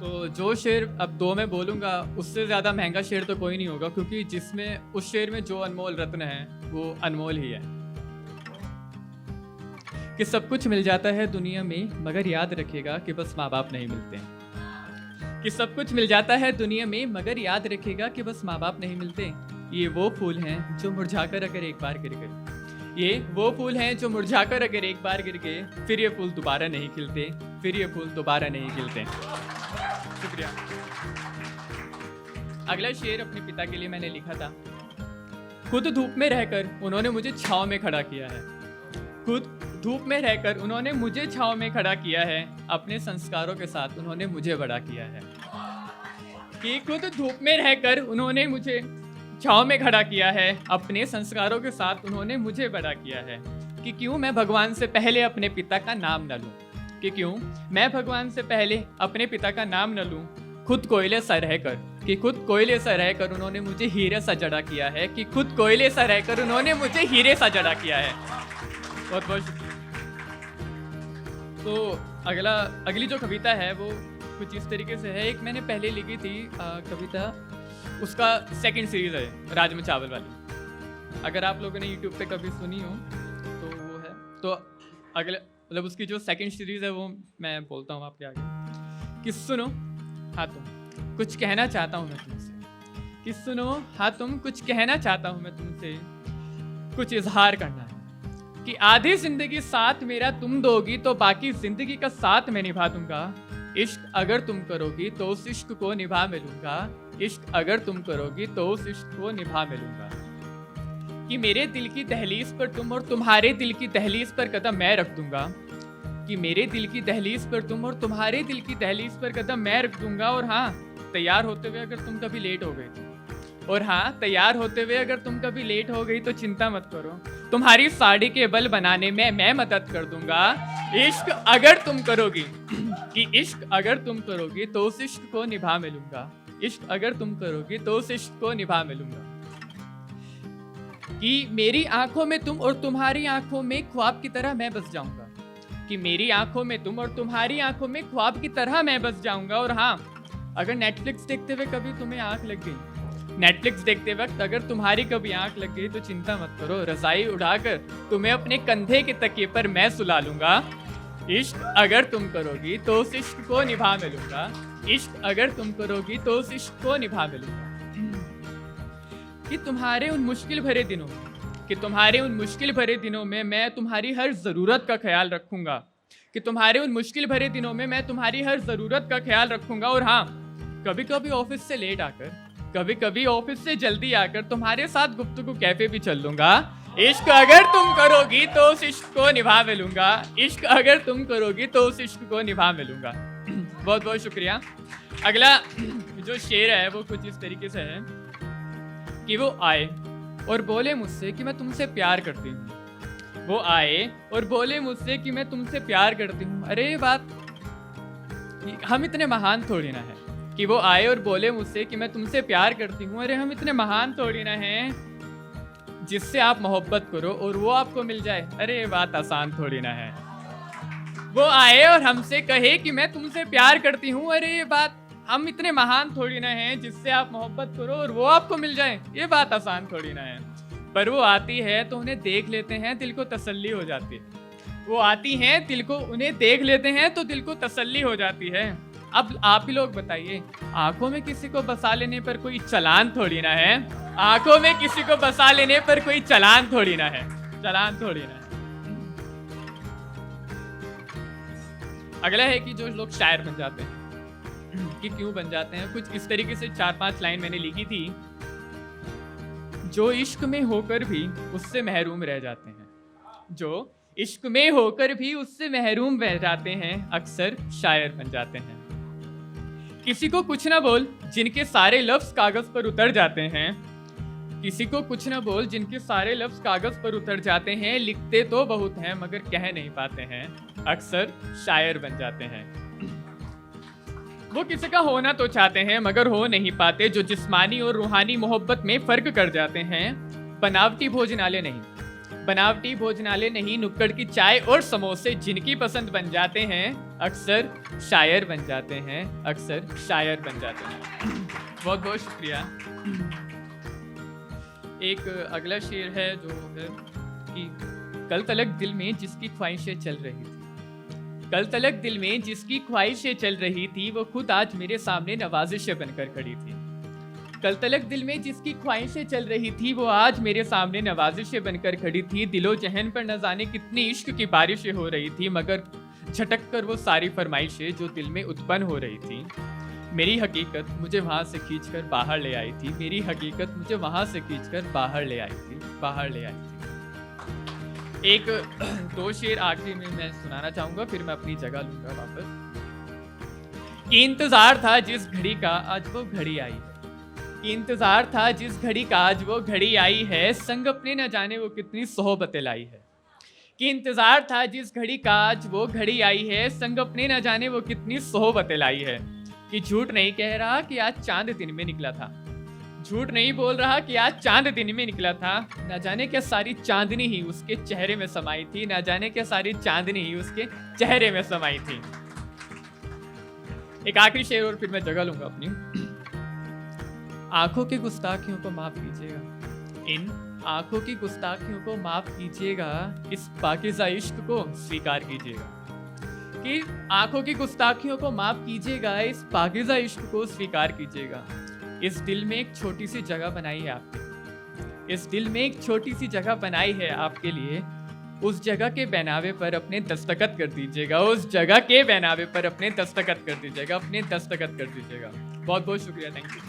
तो जो शेर अब दो में बोलूँगा उससे ज़्यादा महंगा शेर तो कोई नहीं होगा, क्योंकि जिसमें उस शेर में जो अनमोल रत्न है वो अनमोल ही है। कि सब कुछ मिल जाता है दुनिया में, मगर याद रखिएगा कि बस माँ बाप नहीं मिलते हैं। कि सब कुछ मिल जाता है दुनिया में, मगर याद रखिएगा कि बस माँ बाप नहीं मिलते। ये वो फूल हैं जो मुरझाकर अगर एक बार गिर गए, ये वो फूल हैं जो मुरझाकर अगर एक बार गिर गए, फिर ये फूल दोबारा नहीं खिलते, फिर ये फूल दोबारा नहीं खिलते। शुक्रिया। अगला शेर अपने पिता के लिए मैंने लिखा था। खुद धूप में रहकर उन्होंने मुझे छांव में खड़ा किया है। खुद धूप में रहकर उन्होंने मुझे छांव में खड़ा किया है, अपने संस्कारों के साथ उन्होंने मुझे बड़ा किया है। कि खुद धूप में रहकर उन्होंने मुझे छांव में खड़ा किया है, अपने संस्कारों के साथ उन्होंने मुझे बड़ा किया है। कि क्यों मैं भगवान से पहले अपने पिता का नाम न लूं, कि क्यों मैं भगवान से पहले अपने पिता का नाम न लूं। खुद कोयले सा रहकर, कि खुद कोयले सा रहकर उन्होंने मुझे हीरे सा जड़ा किया है। कि खुद कोयले सा रहकर उन्होंने मुझे हीरे सा जड़ा किया है। बहुत बहुत शुक्रिया। तो अगली जो कविता है वो कुछ इस तरीके से है। एक मैंने पहले लिखी थी कविता, उसका सेकंड सीरीज है राज में चावल वाली। अगर आप लोगों ने यूट्यूब पे कभी सुनी हो तो वो है। तो अगले मतलब उसकी जो सेकंड सीरीज है वो मैं बोलता हूँ आपके आगे। कि सुनो हाँ तुम कुछ कहना चाहता हूँ मैं तुमसे। कि सुनो हाँ तुम कुछ कहना चाहता हूँ मैं तुमसे, कुछ इजहार करना है। कि आधी जिंदगी साथ मेरा तुम दोगी तो बाकी जिंदगी का साथ मैं निभा दूंगा। इश्क अगर तुम करोगी तो उस इश्क को निभा मिलूंगा। इश्क अगर तुम करोगी तो उस इश्क को निभा मिलूंगा। कि मेरे दिल की दहलीज पर तुम और तुम्हारे दिल की दहलीज पर कदम मैं रख दूंगा। कि मेरे दिल की दहलीज पर तुम और तुम्हारे दिल की दहलीज पर कदम मैं रख दूंगा। और हाँ, तैयार होते हुए अगर तुम कभी लेट हो गई, और हाँ तैयार होते हुए अगर तुम कभी लेट हो गई तो चिंता मत करो, तुम्हारी साड़ी के बल बनाने में मैं मदद कर दूंगा। इश्क अगर तुम करोगी, कि इश्क अगर तुम करोगी तो उस इश्क को निभा मिलूंगा। इश्क अगर तुम करोगी तो उस इश्क को निभा मिलूंगा। कि मेरी आंखों में तुम और तुम्हारी आंखों में ख्वाब की तरह मैं बस जाऊंगा। कि मेरी आंखों में तुम और तुम्हारी आंखों में ख्वाब की तरह मैं बस जाऊंगा। और हाँ, अगर नेटफ्लिक्स देखते हुए कभी तुम्हें आंख लग गई, नेटफ्लिक्स देखते वक्त अगर तुम्हारी कभी आंख लग गई तो चिंता मत करो, रजाई उड़ाकर तुम्हें अपने कंधे के तकिए पर मैं सुला लूंगा। इश्क अगर तुम करोगी तो उस इश्क को निभा मिलूंगा। इश्क अगर तुम करोगी तो उस इश्क को निभा मिलूंगा। कि तुम्हारे उन मुश्किल भरे दिनों कि तुम्हारे उन मुश्किल भरे दिनों में मैं तुम्हारी हर ज़रूरत का ख्याल रखूंगा। कि तुम्हारे उन मुश्किल भरे दिनों में मैं तुम्हारी हर ज़रूरत का ख्याल रखूंगा। और हाँ, कभी कभी ऑफिस से लेट आकर, कभी कभी ऑफिस से जल्दी आकर तुम्हारे साथ गुफ्तगू कैफे भी चल लूंगा। इश्क अगर तुम करोगी तो उस इश्क को निभा मिलूंगा। इश्क अगर तुम करोगी तो उस इश्क को निभा मिलूंगा। बहुत बहुत शुक्रिया। अगला जो शेर है वो कुछ इस तरीके से है। कि वो आए और बोले मुझसे कि मैं तुमसे प्यार करती हूँ। वो आए और बोले मुझसे कि मैं तुमसे प्यार करती हूँ। अरे ये बात, हम इतने महान थोड़ी ना है। कि वो आए और बोले मुझसे कि मैं तुमसे प्यार करती हूँ। अरे हम इतने महान थोड़ी ना हैं जिससे आप मोहब्बत करो और वो आपको मिल जाए। अरे ये बात आसान थोड़ी ना है। वो आए और हमसे कहे कि मैं तुमसे प्यार करती हूँ। अरे ये बात, हम इतने महान थोड़ी ना हैं जिससे आप मोहब्बत करो और वो आपको मिल जाए। ये बात आसान थोड़ी ना है। पर वो आती है तो उन्हें देख लेते हैं, दिल को तसल्ली हो जाती है। वो आती हैं, दिल को उन्हें देख लेते हैं तो दिल को तसल्ली हो जाती है। अब आप ही लोग बताइए, आंखों में किसी को बसा लेने पर कोई चालान थोड़ी ना है। आंखों में किसी को बसा लेने पर कोई चालान थोड़ी ना है। चालान थोड़ी ना है। अगला है कि जो लोग शायर बन जाते हैं। कि क्यों बन जाते हैं, कुछ इस तरीके से 4-5 लाइन मैंने लिखी थी। जो इश्क में होकर भी उससे महरूम रह जाते हैं, जो इश्क में होकर भी उससे महरूम रह जाते हैं, अक्सर शायर बन जाते हैं। किसी को कुछ ना बोल जिनके सारे लफ्ज कागज पर उतर जाते हैं। किसी को कुछ ना बोल जिनके सारे लफ्ज कागज पर उतर जाते हैं। लिखते तो बहुत हैं मगर कह नहीं पाते हैं, अक्सर शायर बन जाते हैं। वो किसी का होना तो चाहते हैं मगर हो नहीं पाते, जो जिस्मानी और रूहानी मोहब्बत में फर्क कर जाते हैं। बनावटी भोजनालय नहीं, बनावटी भोजनालय नहीं, नुक्कड़ की चाय और समोसे जिनकी पसंद बन जाते हैं, अक्सर शायर बन जाते हैं, अक्सर शायर बन जाते हैं। बहुत बहुत शुक्रिया। एक अगला शेर है जो है कि कल तलक दिल में जिसकी ख्वाहिशें चल रही थी, कल तलक दिल में जिसकी ख्वाहिशें चल रही थी, वो खुद आज मेरे सामने नवाजिशें बनकर खड़ी थी। कल तलक दिल में जिसकी ख्वाहिशें चल रही थी, वो आज मेरे सामने नवाजिशें बनकर खड़ी थी। दिलो जहन पर न जाने कितनी इश्क की बारिशें हो रही थी, मगर झटक कर वो सारी फरमाइशें जो दिल में उत्पन्न हो रही थी। मेरी हकीकत मुझे वहाँ से खींचकर बाहर ले आई थी, मेरी हकीकत मुझे वहाँ से खींचकर बाहर ले आई थी, बाहर ले आई थी। एक दो शेर आखिरी में मैं सुनाना चाहूंगा, फिर मैं अपनी जगह लूंगा वापस। कि इंतजार था जिस घड़ी का आज वो घड़ी आई है, कि इंतजार था जिस घड़ी का आज वो घड़ी आई है, संग अपने न जाने वो कितनी सोहबतें लाई है। कि इंतजार था जिस घड़ी का आज वो घड़ी आई है, संग अपने न जाने वो कितनी सोहबतें लाई है। कि झूठ नहीं कह रहा कि आज चांद दिन में निकला था, झूठ नहीं बोल रहा कि आज चांद दिन में निकला था। ना जाने क्या सारी चांदनी ही उसके चेहरे में समाई थी, ना जाने क्या सारी चांदनी ही उसके चेहरे में समाई थी। एक आखिरी शेर और फिर मैं जगह लूंगा अपनी। आंखों की गुस्ताखियों को माफ कीजिएगा, इन आंखों की गुस्ताखियों को माफ कीजिएगा, इस पाकीज़ा इश्क को स्वीकार कीजिएगा। कि आंखों की गुस्ताखियों को माफ कीजिएगा, इस पाकीज़ा इश्क को स्वीकार कीजिएगा। इस दिल में एक छोटी सी जगह बनाई है आपके, इस दिल में एक छोटी सी जगह बनाई है आपके लिए। उस जगह के बनावे पर अपने दस्तखत कर दीजिएगा, उस जगह के बनावे पर अपने दस्तखत कर दीजिएगा, अपने दस्तखत कर दीजिएगा। बहुत बहुत शुक्रिया, थैंक यू।